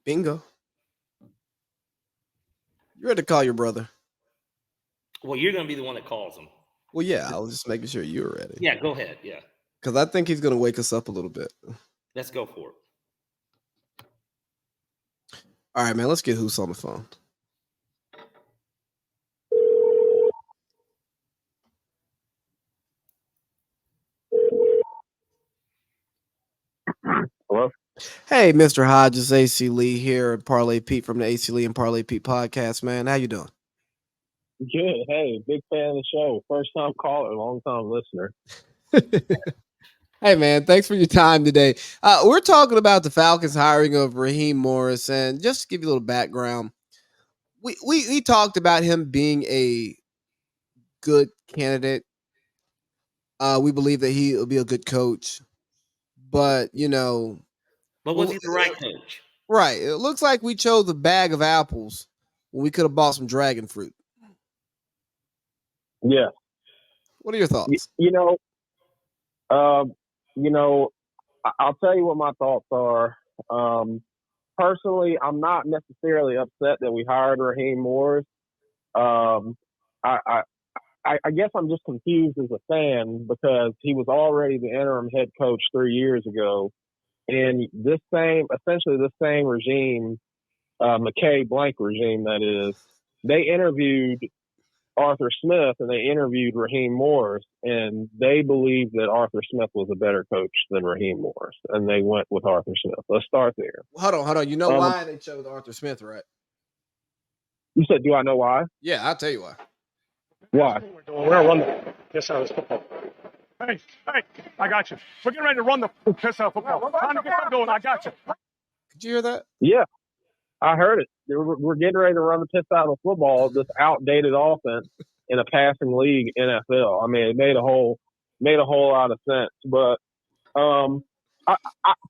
Bingo. You ready to call your brother? Well, you're going to be the one that calls him. Well, yeah, I was just making sure you were ready. Yeah, go ahead. Yeah, Because I think he's going to wake us up a little bit. let's go for it. All right, man, let's get Hoos on the phone. Hello? Hey, Mr. Hodges, AC Lee here, and Parlay Pete from the AC Lee and Parlay Pete podcast, man. How you doing? Good. Hey, big fan of the show. First time caller, long time listener. Hey, man, thanks for your time today. We're talking about the Falcons hiring of Raheem Morris, and just to give you a little background, we talked about him being a good candidate. We believe that he will be a good coach, but But was he the right coach? right? It looks like we chose a bag of apples when we could have bought some dragon fruit. Yeah. What are your thoughts? I'll tell you what my thoughts are. Personally, I'm not necessarily upset that we hired Raheem Morris. Um, I, I guess I'm just confused as a fan because he was already the interim head coach 3 years ago. And essentially this same regime, McKay blank regime, that is, they interviewed Arthur Smith and they interviewed Raheem Morris, and they believed that Arthur Smith was a better coach than Raheem Morris, and they went with Arthur Smith. Let's start there. Hold on. You know why they chose Arthur Smith, right? You said, do I know why? Yeah, I'll tell you why. Why? We're gonna run the piss out of this football. Hey, I got you. We're getting ready to run the piss out of football. Time to get something going. I got you. Did you hear that? Yeah, I heard it. We're getting ready to run the piss out of football, this outdated offense in a passing league NFL. I mean, it made a whole lot of sense. But I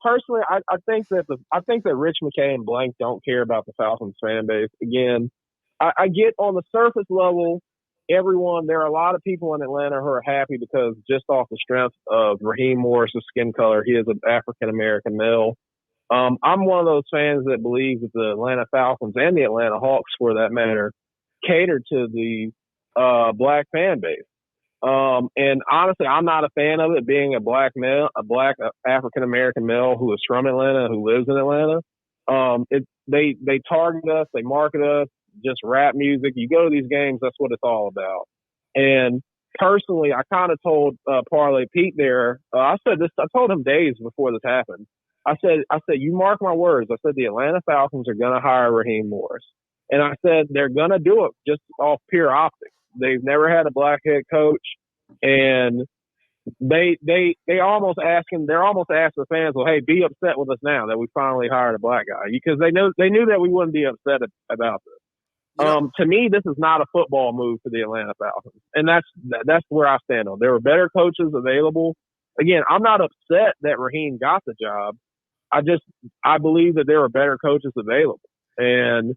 personally, I think that Rich McKay and blank don't care about the Falcons fan base. Again, I get on the surface level, there are a lot of people in Atlanta who are happy because just off the strength of Raheem Morris' skin color, he is an African American male. I'm one of those fans that believes that the Atlanta Falcons and the Atlanta Hawks, for that matter, cater to the black fan base. And honestly, I'm not a fan of it being a black African American male who is from Atlanta, who lives in Atlanta. They target us, they market us, just rap music. You go to these games, that's what it's all about. And personally, I kind of told Parlay Pete there. I told him days before this happened. I said, you mark my words. I said the Atlanta Falcons are going to hire Raheem Morris, and I said they're going to do it just off pure optics. They've never had a black head coach, and they're almost asking the fans, well, hey, be upset with us now that we finally hired a black guy, because they knew that we wouldn't be upset about this. To me, this is not a football move for the Atlanta Falcons, and that's where I stand on. There were better coaches available. Again, I'm not upset that Raheem got the job. I believe that there were better coaches available, and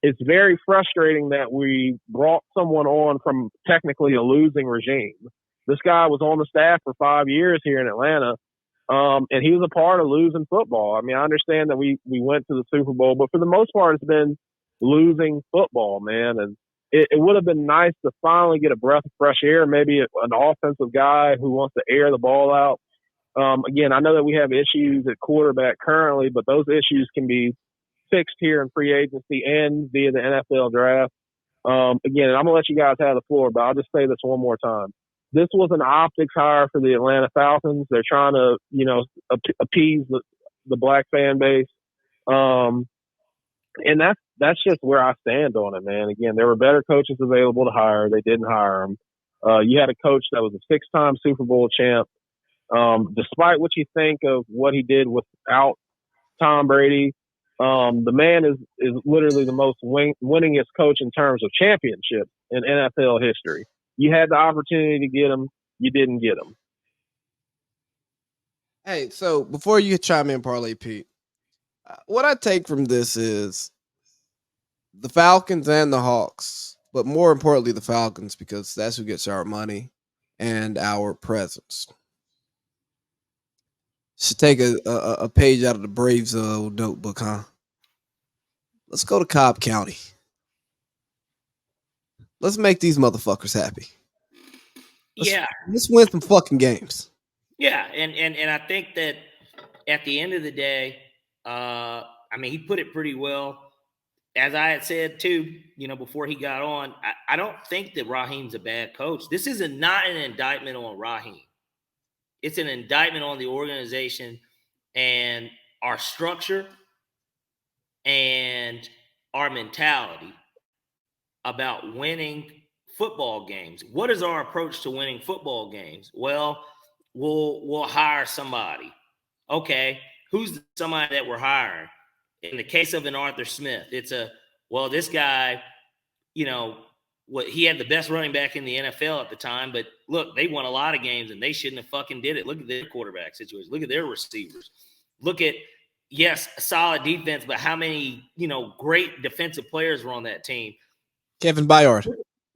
it's very frustrating that we brought someone on from technically a losing regime. This guy was on the staff for 5 years here in Atlanta, and he was a part of losing football. I mean, I understand that we went to the Super Bowl, but for the most part, it's been losing football, man. And it would have been nice to finally get a breath of fresh air, maybe an offensive guy who wants to air the ball out. Again, I know that we have issues at quarterback currently, but those issues can be fixed here in free agency and via the NFL draft. Again, I'm going to let you guys have the floor, but I'll just say this one more time. This was an optics hire for the Atlanta Falcons. They're trying to, appease the black fan base. And that's just where I stand on it, man. Again, there were better coaches available to hire. They didn't hire them. You had a coach that was a 6-time Super Bowl champ. Despite what you think of what he did without Tom Brady, the man is literally the most winningest coach in terms of championships in NFL history. You had the opportunity to get him. You didn't get him. Hey, so before you chime in, Parlay Pete, what I take from this is the Falcons and the Hawks, but more importantly, the Falcons, because that's who gets our money and our presence. Should take a page out of the Braves notebook, huh? Let's go to Cobb County. Let's make these motherfuckers happy. Let's win some fucking games. Yeah, and I think that at the end of the day, I mean, he put it pretty well. As I had said too, before he got on, I don't think that Raheem's a bad coach. This is not an indictment on Raheem. It's an indictment on the organization and our structure and our mentality about winning football games. What is our approach to winning football games? Well, we'll hire somebody. Okay, who's somebody that we're hiring? In the case of an Arthur Smith, it's this guy, he had the best running back in the NFL at the time, but look, they won a lot of games and they shouldn't have fucking did it. Look at their quarterback situation. Look at their receivers. Look at, yes, a solid defense, but how many, great defensive players were on that team? Kevin Byard.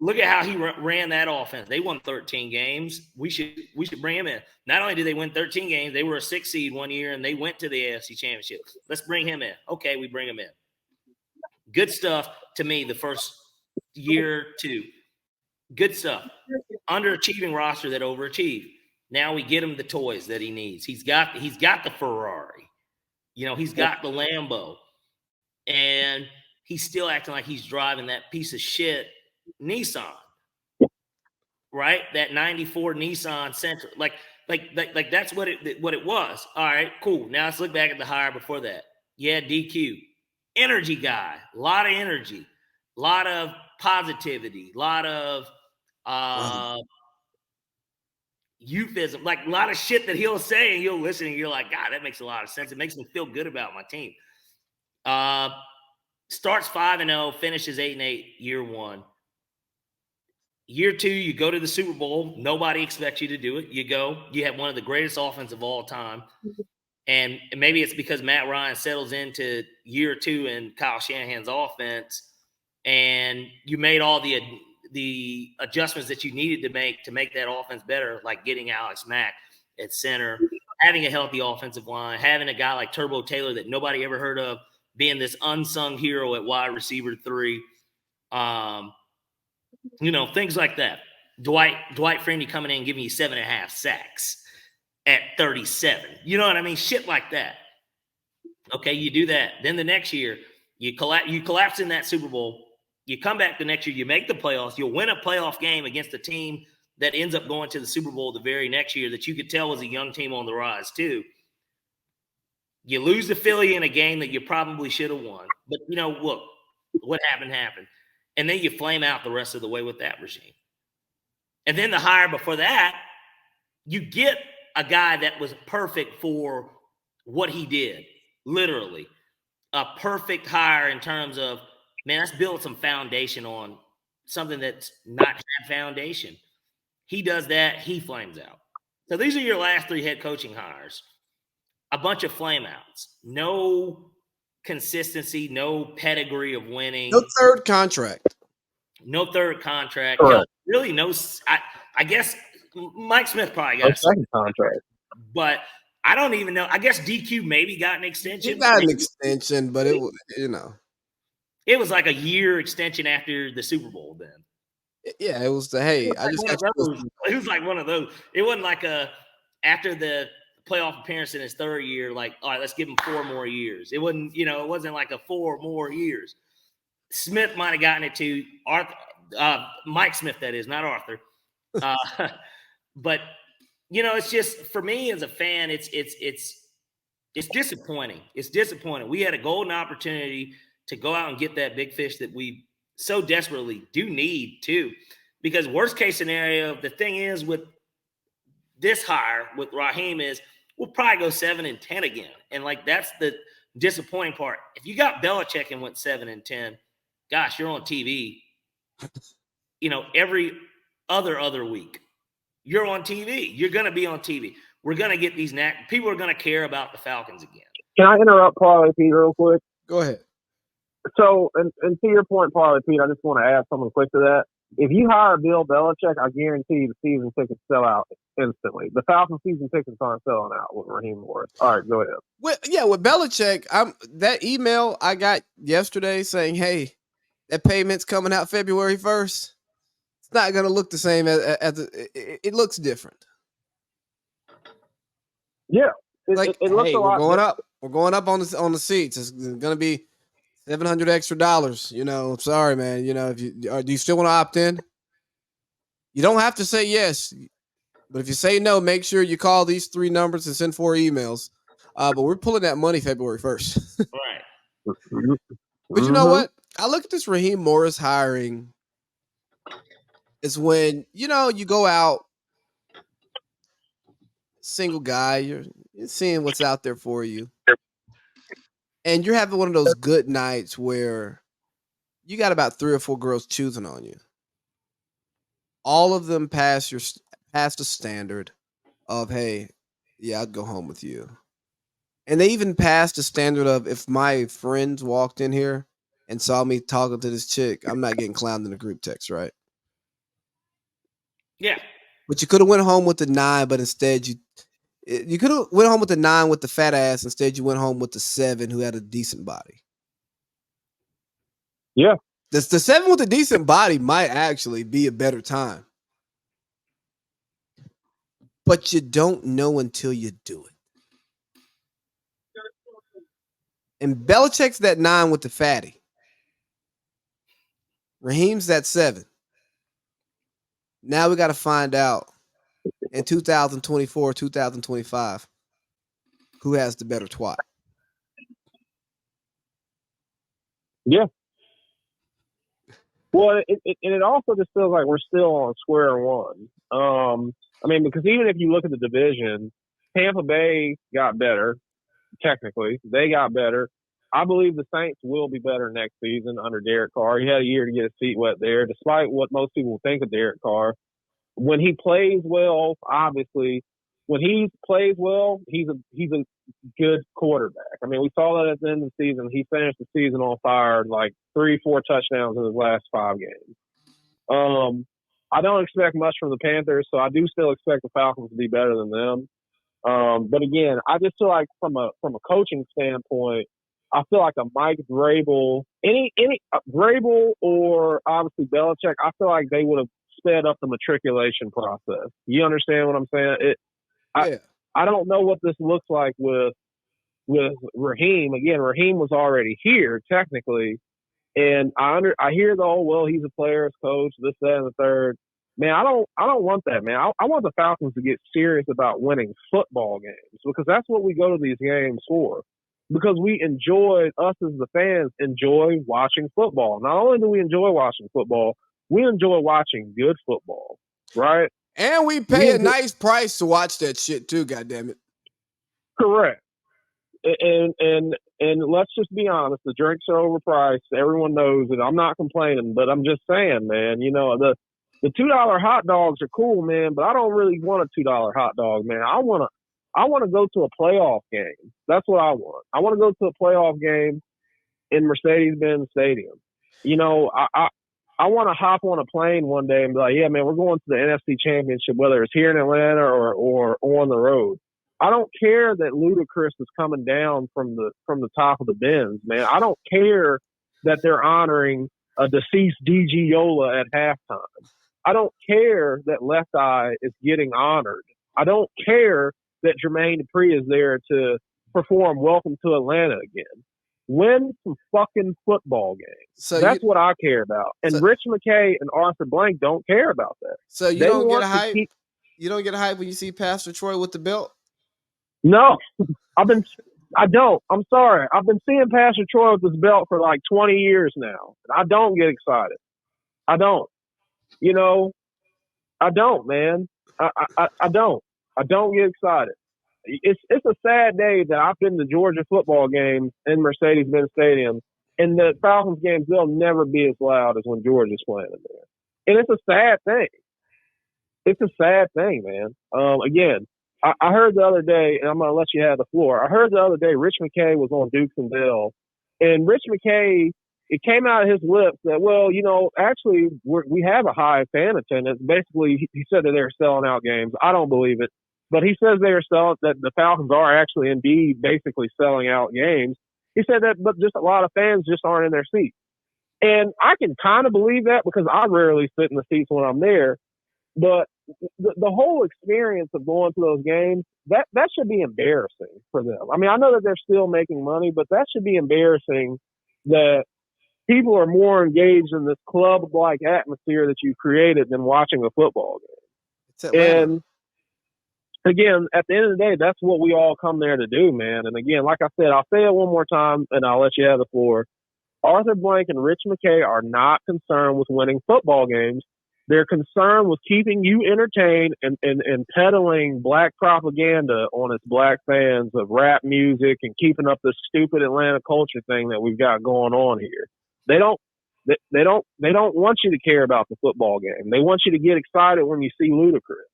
Look at how he ran that offense. They won 13 games. We should bring him in. Not only did they win 13 games, they were a 6 seed one year and they went to the AFC Championship. Let's bring him in. Okay, we bring him in. Good stuff to me the first year, 2. Good stuff. Underachieving roster that overachieved. Now we get him the toys that he needs. He's got the Ferrari. He's got the Lambo. And he's still acting like he's driving that piece of shit Nissan, right? That 94 Nissan Sentra. Like that's what it was. All right, cool. Now let's look back at the hire before that. Yeah, DQ. Energy guy. A lot of energy. A lot of positivity. A lot of euphemism. Like a lot of shit that he'll say and you'll listen and you're like, God, that makes a lot of sense. It makes me feel good about my team. Starts 5-0, finishes 8-8 year 1. Year 2, you go to the Super Bowl. Nobody expects you to do it. You go. You have one of the greatest offense of all time. And maybe it's because Matt Ryan settles into year 2 in Kyle Shanahan's offense, and you made all the adjustments that you needed to make that offense better, like getting Alex Mack at center, having a healthy offensive line, having a guy like Turbo Taylor that nobody ever heard of, being this unsung hero at wide receiver 3. Things like that. Dwight Freeney coming in and giving you 7.5 sacks at 37. You know what I mean? Shit like that. Okay, you do that. Then the next year, you collapse in that Super Bowl. You come back the next year, you make the playoffs. You'll win a playoff game against a team that ends up going to the Super Bowl the very next year that you could tell was a young team on the rise too. You lose to Philly in a game that you probably should have won. But, look, what happened. And then you flame out the rest of the way with that regime. And then the hire before that, you get a guy that was perfect for what he did, literally. A perfect hire in terms of, man, let's build some foundation on something that's not had foundation. He does that, he flames out. So these are your last 3 head coaching hires. A bunch of flameouts. No consistency, no pedigree of winning. No third contract. Correct. Really no. I guess Mike Smith probably got a second contract. But I don't even know. I guess DQ maybe got an extension. He got an extension, but it was, It was like a year extension after the Super Bowl then. Yeah, it was it was like one of those. It wasn't like after the playoff appearance in his 3rd year, like, all right, let's give him 4 more years. It wasn't, it wasn't like a 4 more years. Smith might have gotten it to Arthur, Mike Smith, that is, not Arthur. But it's just, for me as a fan, it's disappointing. It's disappointing. We had a golden opportunity to go out and get that big fish that we so desperately do need too. Because worst case scenario, the thing is with this hire with Raheem is we'll probably go 7-10 again. And like, that's the disappointing part. If you got Belichick and went 7-10, gosh, you're on TV, every other week. You're on TV. You're going to be on TV. We're going to get these people are going to care about the Falcons again. Can I interrupt Parlay Pete real quick? Go ahead. So, and to your point, Parlay Pete, I just want to add something quick to that. If you hire Bill Belichick, I guarantee the season tickets sell out instantly. The Falcons season tickets aren't selling out with Raheem Morris. All right, go ahead. With Belichick, that email I got yesterday saying, "Hey, that payment's coming out February 1st." It's not going to look the same it looks different. Yeah, Like, it looks hey, a we're lot going different. up. We're going up on the seats. It's going to be $700 extra. Sorry, man. If do you still want to opt in? You don't have to say yes, but if you say no, make sure you call these 3 numbers and send 4 emails. But we're pulling that money February 1st. Right. But you know what? I look at this Raheem Morris hiring. It's when you go out, single guy, you're seeing what's out there for you, and you're having one of those good nights where you got about 3 or 4 girls choosing on you. All of them pass the standard of, hey, yeah, I'd go home with you. And they even passed the standard of, if my friends walked in here and saw me talking to this chick, I'm not getting clowned in the group text, right? Yeah. But you could have went home with the 9, but instead you could have went home with the 9 with the fat ass. Instead, you went home with the 7 who had a decent body. Yeah. The 7 with a decent body might actually be a better time. But you don't know until you do it. And Belichick's that 9 with the fatty. Raheem's that 7. Now we got to find out in 2024, 2025, who has the better twat. Yeah. Well, it also just feels like we're still on square one. I mean, because even if you look at the division, Tampa Bay got better. Technically, they got better. I believe the Saints will be better next season under Derek Carr. He had a year to get his feet wet there, despite what most people think of Derek Carr. When he plays well, obviously, when he plays well, he's a good quarterback. I mean, we saw that at the end of the season. He finished the season on fire, like 3-4 touchdowns in his last 5 games. I don't expect much from the Panthers, so I do still expect the Falcons to be better than them. But again, I just feel like from a coaching standpoint, I feel like a Mike Vrabel, any Vrabel or obviously Belichick, I feel like they would have sped up the matriculation process. You understand what I'm saying? I don't know what this looks like with Raheem. Again, Raheem was already here technically, and I hear he's a player's coach, this, that, and the third. Man, I don't want that, man. I want the Falcons to get serious about winning football games, because that's what we go to these games for. Because us as the fans enjoy watching football. Not only do we enjoy watching football, we enjoy watching good football, right? And we pay a nice price to watch that shit too, goddammit. Correct. And let's just be honest, the drinks are overpriced. Everyone knows it. I'm not complaining, but I'm just saying, man, the $2 hot dogs are cool, man, but I don't really want a $2 hot dog, man. I want to go to a playoff game. That's what I want. I want to go to a playoff game in Mercedes-Benz Stadium. I want to hop on a plane one day and be like, yeah, man, we're going to the NFC Championship, whether it's here in Atlanta or on the road. I don't care that Ludacris is coming down from the top of the Benz, man. I don't care that they're honoring a deceased DG Yola at halftime. I don't care that Left Eye is getting honored. I don't care that Jermaine Dupri is there to perform Welcome to Atlanta again. Win some fucking football games. So that's what I care about. And Rich McKay and Arthur Blank don't care about that. So you don't get a hype? You don't get a hype when you see Pastor Troy with the belt? No. I don't. I'm sorry. I've been seeing Pastor Troy with this belt for like 20 years now. I don't get excited. I don't. I don't, man. I don't. I don't get excited. It's a sad day that I've been to Georgia football games in Mercedes-Benz Stadium, and the Falcons games, they'll never be as loud as when Georgia's playing in there. And it's a sad thing. It's a sad thing, man. Again, I heard the other day, and I'm going to let you have the floor. I heard the other day Rich McKay was on Dukes and Bell, and Rich McKay it came out of his lips that, well, actually we have a high fan attendance. Basically, he said that they were selling out games. I don't believe it, but he says they are that the Falcons are actually indeed basically selling out games. He said that, but just a lot of fans just aren't in their seats. And I can kind of believe that because I rarely sit in the seats when I'm there. But the whole experience of going to those games, that should be embarrassing for them. I mean, I know that they're still making money, but that should be embarrassing that people are more engaged in this club-like atmosphere that you created than watching a football game. It's Atlanta. And again, at the end of the day, that's what we all come there to do, man. And again, like I said, I'll say it one more time, and I'll let you have the floor. Arthur Blank and Rich McKay are not concerned with winning football games. They're concerned with keeping you entertained and peddling black propaganda on its black fans of rap music and keeping up this stupid Atlanta culture thing that we've got going on here. They don't want you to care about the football game. They want you to get excited when you see Ludacris.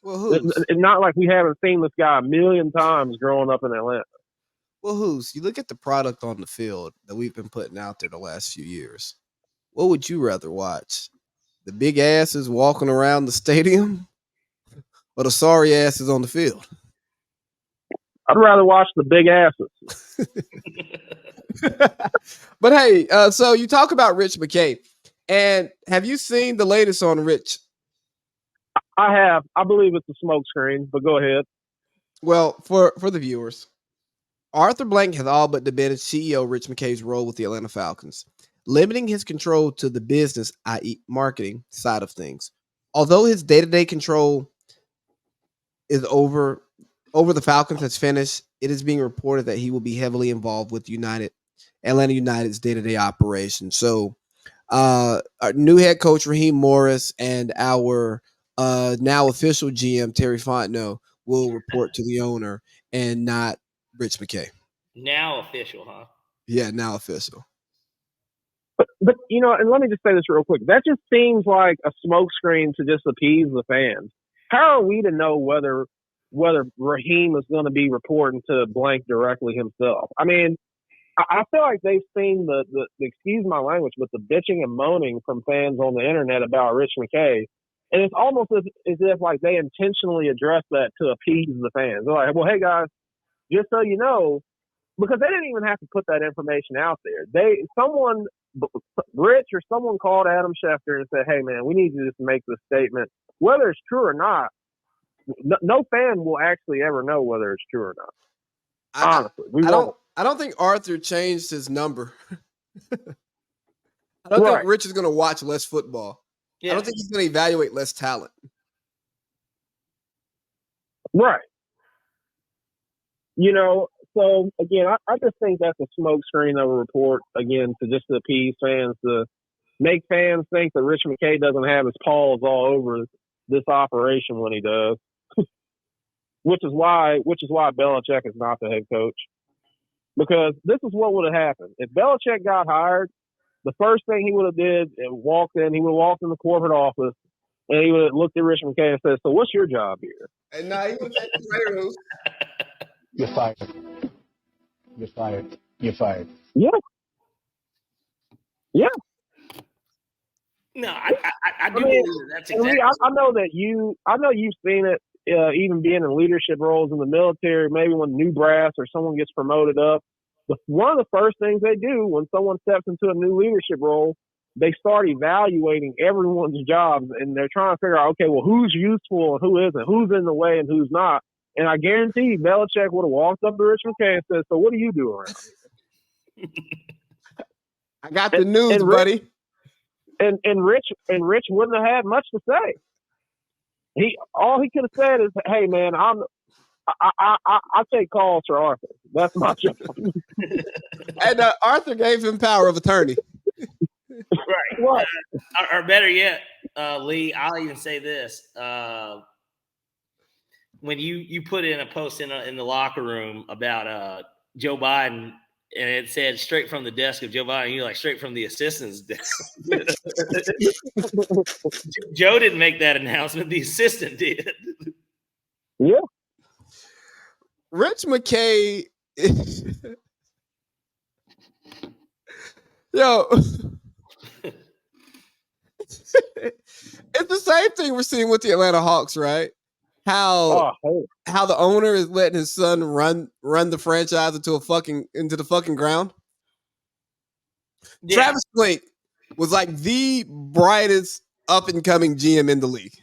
Well, It's not like we haven't seen this guy a million times growing up in Atlanta. Well, you look at the product on the field that we've been putting out there the last few years. What would you rather watch? The big asses walking around the stadium or the sorry asses on the field? I'd rather watch the big asses. But hey, so you talk about Rich McKay, and have you seen the latest on Rich? I have. I believe it's a smokescreen, but go ahead. Well, for the viewers, Arthur Blank has all but debated CEO Rich McKay's role with the Atlanta Falcons, limiting his control to the business, i.e. marketing side of things. Although his day-to-day control is over the Falcons has finished, it is being reported that he will be heavily involved with Atlanta United's day-to-day operation. So our new head coach, Raheem Morris, and our now official GM, Terry Fontenot, will report to the owner and not Rich McKay. Now official, huh? Yeah, now official. But and let me just say this real quick. That just seems like a smokescreen to just appease the fans. How are we to know whether Raheem is going to be reporting to Blank directly himself? I mean, I feel like they've seen the excuse my language, but the bitching and moaning from fans on the internet about Rich McKay, and it's almost as if like they intentionally address that to appease the fans. They're like, well, hey guys, just so you know, because they didn't even have to put that information out there. Rich or someone called Adam Schefter and said, hey man, we need to just make this statement. Whether it's true or not, no fan will actually ever know whether it's true or not. Honestly, I don't think Arthur changed his number. I don't think Rich is going to watch less football. Yeah. I don't think he's going to evaluate less talent. Right. So again, I just think that's a smokescreen of a report, again, to just appease fans, to make fans think that Rich McKay doesn't have his paws all over this operation when he does. Which is why Belichick is not the head coach. Because this is what would have happened. If Belichick got hired, the first thing he would have did, he would have walked in the corporate office and he would have looked at Rich McKay and said, so what's your job here? And now he would take the players. You're fired. You're fired. You're fired. Yeah. Yeah. No, I do believe that's exactly. I know you've seen it, even being in leadership roles in the military, maybe when new brass or someone gets promoted up. But one of the first things they do when someone steps into a new leadership role, they start evaluating everyone's jobs, and they're trying to figure out, okay, well, who's useful and who isn't, who's in the way and who's not. And I guarantee Belichick would have walked up to Rich McKay and said, so what do you do around here? I got the news, buddy. And Rich wouldn't have had much to say. All he could have said is, "Hey man, I take calls for Arthur. That's my job." And Arthur gave him power of attorney. Right. Or better yet, Lee, I'll even say this: when you put in a post in the locker room about Joe Biden. And it said straight from the desk of Joe Biden. You're like, straight from the assistant's desk. Joe didn't make that announcement. The assistant did. Yeah. Rich McKay. Yo, it's the same thing we're seeing with the Atlanta Hawks, right? How the owner is letting his son run the franchise into the fucking ground. Yeah. Travis Blake was like the brightest up and coming GM in the league.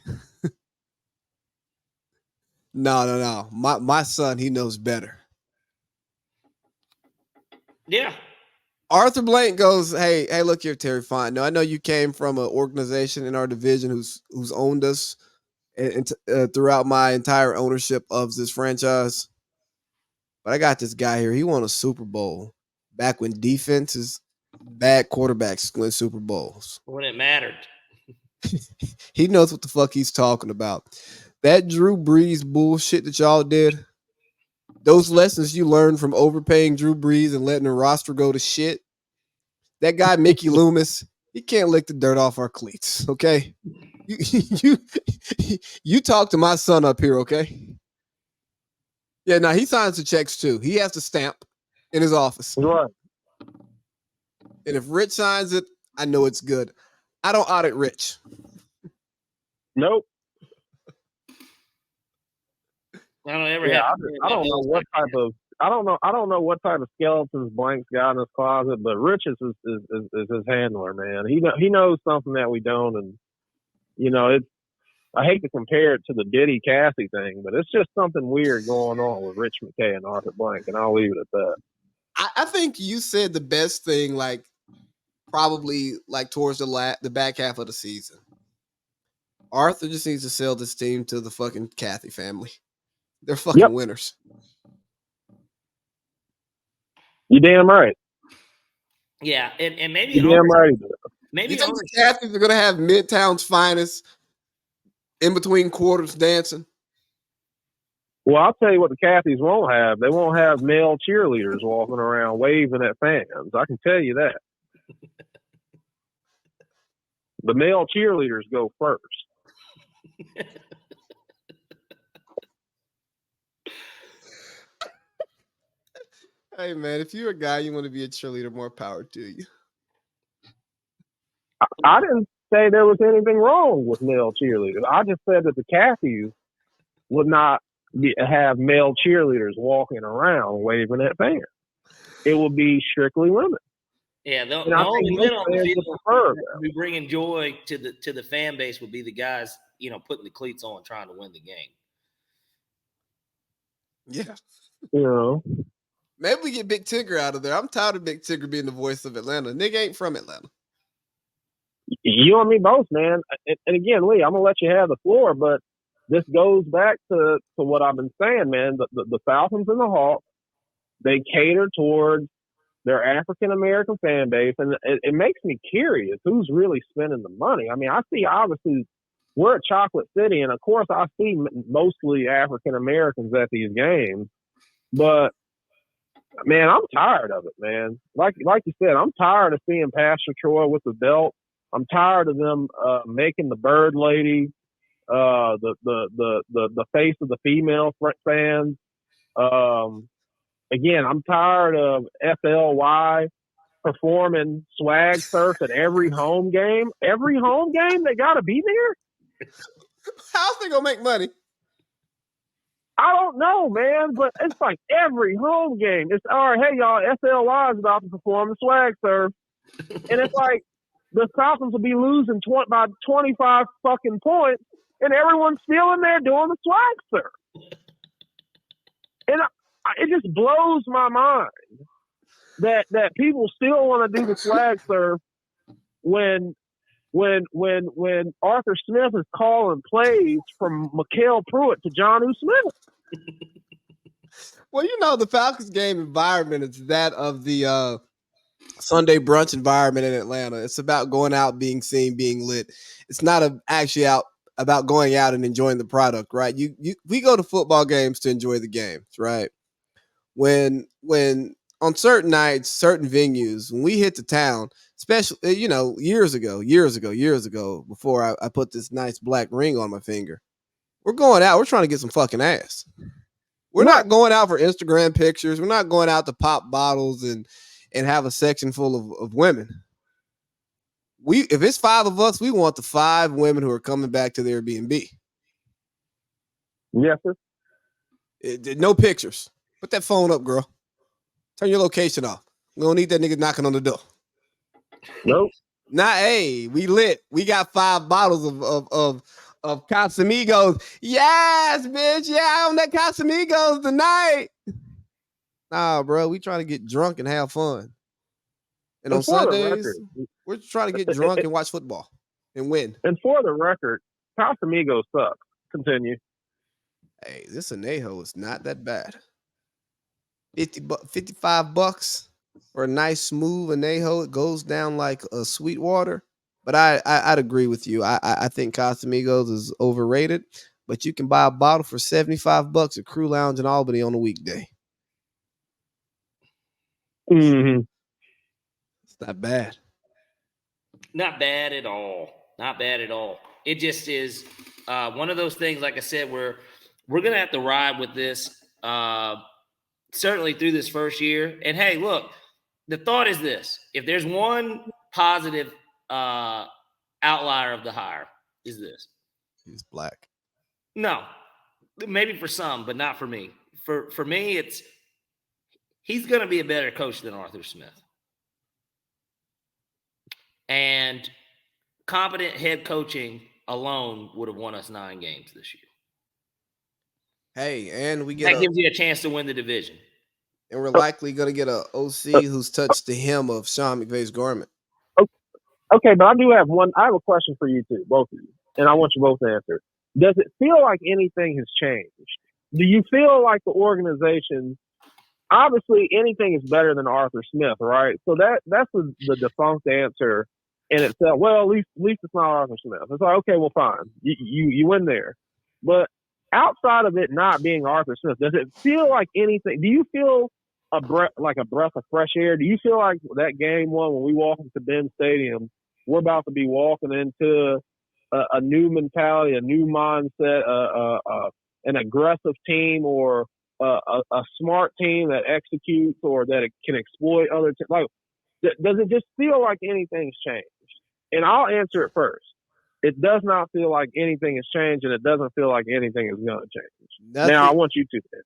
No. My son, he knows better. Yeah. Arthur Blank goes, hey, look here, Terry Font. No, I know you came from an organization in our division who's owned us and throughout my entire ownership of this franchise. But I got this guy here. He won a Super Bowl back when defenses, bad quarterbacks win Super Bowls. When it mattered. He knows what the fuck he's talking about. That Drew Brees bullshit that y'all did, those lessons you learned from overpaying Drew Brees and letting the roster go to shit, that guy Mickey Loomis, he can't lick the dirt off our cleats, okay? You talk to my son up here, okay? Yeah, now he signs the checks too. He has to stamp in his office. Right. And if Rich signs it, I know it's good. I don't audit Rich. Nope. I don't ever Yeah, have. I don't know what type of I don't know what type of skeletons Blank's got in his closet, but Rich is his handler, man. He knows something that we don't, and you know it's. I hate to compare it to the Diddy Cassie thing, but it's just something weird going on with Rich McKay and Arthur Blank, and I'll leave it at that. I think you said the best thing, like probably like towards the back half of the season. Arthur just needs to sell this team to the fucking Kathy family. They're fucking winners. You damn right. Yeah, and maybe you damn right. Maybe you think the Cathys are gonna have Midtown's finest in between quarters dancing? Well, I'll tell you what the Cathys won't have. They won't have male cheerleaders walking around waving at fans. I can tell you that. The male cheerleaders go first. Hey, man, if you're a guy, you want to be a cheerleader, more power to you. I didn't say there was anything wrong with male cheerleaders. I just said that the Cathys would not have male cheerleaders walking around waving at fans. It would be strictly women. Yeah, the only men on the field that would be bringing joy to the fan base would be the guys, you know, putting the cleats on, trying to win the game. Yeah, you know, maybe we get Big Tigger out of there. I'm tired of Big Tigger being the voice of Atlanta. Nigga ain't from Atlanta. You and me both, man. And again, Lee, I'm gonna let you have the floor, but this goes back to what I've been saying, man. The Falcons and the Hawks, they cater towards their African American fan base, and it makes me curious who's really spending the money. I mean, I see obviously we're at Chocolate City, and of course I see mostly African Americans at these games, but man, I'm tired of it, man. Like you said, I'm tired of seeing Pastor Troy with the belt. I'm tired of them making the bird lady the face of the female fans. Again, I'm tired of FLY performing swag surf at every home game. Every home game, they got to be there. How's they gonna make money? I don't know, man, but it's like every home game. It's all right. Hey, y'all, FLY is about to perform the swag surf, and it's like the Falcons will be losing by 25 fucking points, and everyone's still in there doing the swag surf. And it just blows my mind that people still want to do the swag surf when Arthur Smith is calling plays from Mikael Pruitt to Jonnu Smith. Well, you know, the Falcons game environment is that of the Sunday brunch environment in Atlanta. It's about going out, being seen, being lit. It's not actually about going out and enjoying the product, right? We go to football games to enjoy the games, right? When on certain nights, certain venues, when we hit the town, especially, you know, years ago, before I put this nice black ring on my finger, we're going out. We're trying to get some fucking ass. We're not going out for Instagram pictures. We're not going out to pop bottles and and have a section full of women. If it's 5 of us, we want the 5 women who are coming back to the Airbnb. Yes, sir. No pictures. Put that phone up, girl. Turn your location off. We don't need that nigga knocking on the door. Nope. Hey, we lit. We got 5 bottles of Casamigos. Yes, bitch. Yeah, on that Casamigos tonight. Nah, bro. We trying to get drunk and have fun. And on Sundays, we're trying to get drunk and watch football and win. And for the record, Casamigos sucks. Continue. Hey, this anejo is not that bad. $55 for a nice smooth anejo. It goes down like a sweet water. But I'd agree with you. I think Casamigos is overrated. But you can buy a bottle for $75 at Crew Lounge in Albany on a weekday. Mm-hmm. It's not bad. Not bad at all. Not bad at all. It just is one of those things, like I said, we're going to have to ride with this certainly through this first year. And, hey, look, the thought is this. If there's one positive outlier of the hire, is this. He's black. No. Maybe for some, but not for me. For me, he's going to be a better coach than Arthur Smith. And competent head coaching alone would have won us 9 games this year. Hey, and that gives you a chance to win the division. And we're likely going to get a OC who's touched the hem of Sean McVay's garment. Okay, but I have a question for you two, both of you, and I want you both to answer. Does it feel like anything has changed? Do you feel like the organization, obviously anything is better than Arthur Smith, right? So that's the defunct answer in itself. Well, at least it's not Arthur Smith. It's like, okay, well, fine. You win there. But outside of it not being Arthur Smith, does it feel like anything? Do you feel a breath of fresh air? Do you feel like that game one when we walk into Ben Stadium, we're about to be walking into a new mentality, a new mindset, an aggressive team, or a smart team that executes or that it can exploit other teams? Like, does it just feel like anything's changed? And I'll answer it first. It does not feel like anything has changed, and it doesn't feel like anything is going to change. Now, I want you to answer.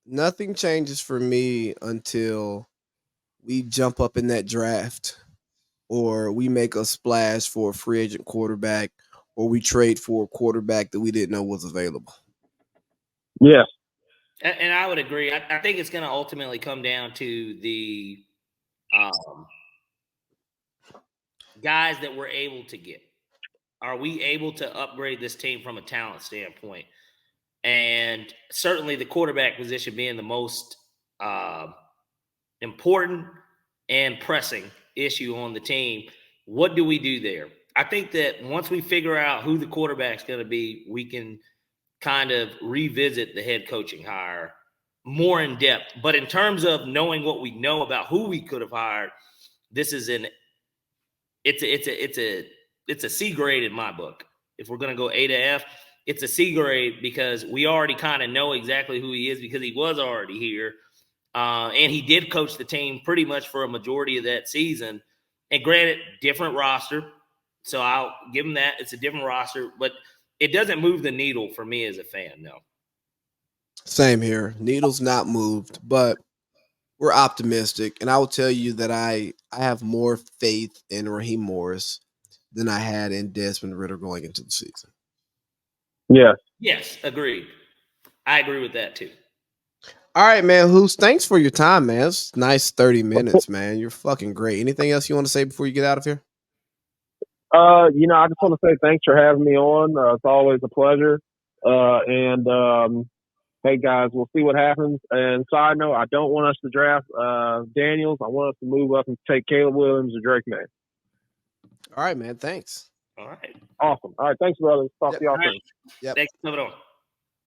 Nothing changes for me until we jump up in that draft, or we make a splash for a free agent quarterback, or we trade for a quarterback that we didn't know was available. Yeah. And I would agree. I think it's going to ultimately come down to the guys that we're able to get. Are we able to upgrade this team from a talent standpoint? And certainly the quarterback position being the most important and pressing issue on the team. What do we do there? I think that once we figure out who the quarterback's going to be, we can kind of revisit the head coaching hire more in depth. But in terms of knowing what we know about who we could have hired, this is it's a C grade in my book. If we're going to go A to F, it's a C grade because we already kind of know exactly who he is because he was already here. And he did coach the team pretty much for a majority of that season. And granted, different roster. So I'll give him that. It's a different roster, but it doesn't move the needle for me as a fan, no. Same here. Needle's not moved, but we're optimistic. And I will tell you that I have more faith in Raheem Morris than I had in Desmond Ridder going into the season. Yeah. Yes, agreed. I agree with that too. All right, man. Thanks for your time, man. It's nice 30 minutes, man. You're fucking great. Anything else you want to say before you get out of here? I just want to say thanks for having me on. It's always a pleasure. Hey guys, we'll see what happens. And side note, I don't want us to draft Daniels. I want us to move up and take Caleb Williams or Drake May. All right, man. Thanks. All right. Awesome. All right. Thanks, brothers. Talk to y'all soon. Thanks for coming on.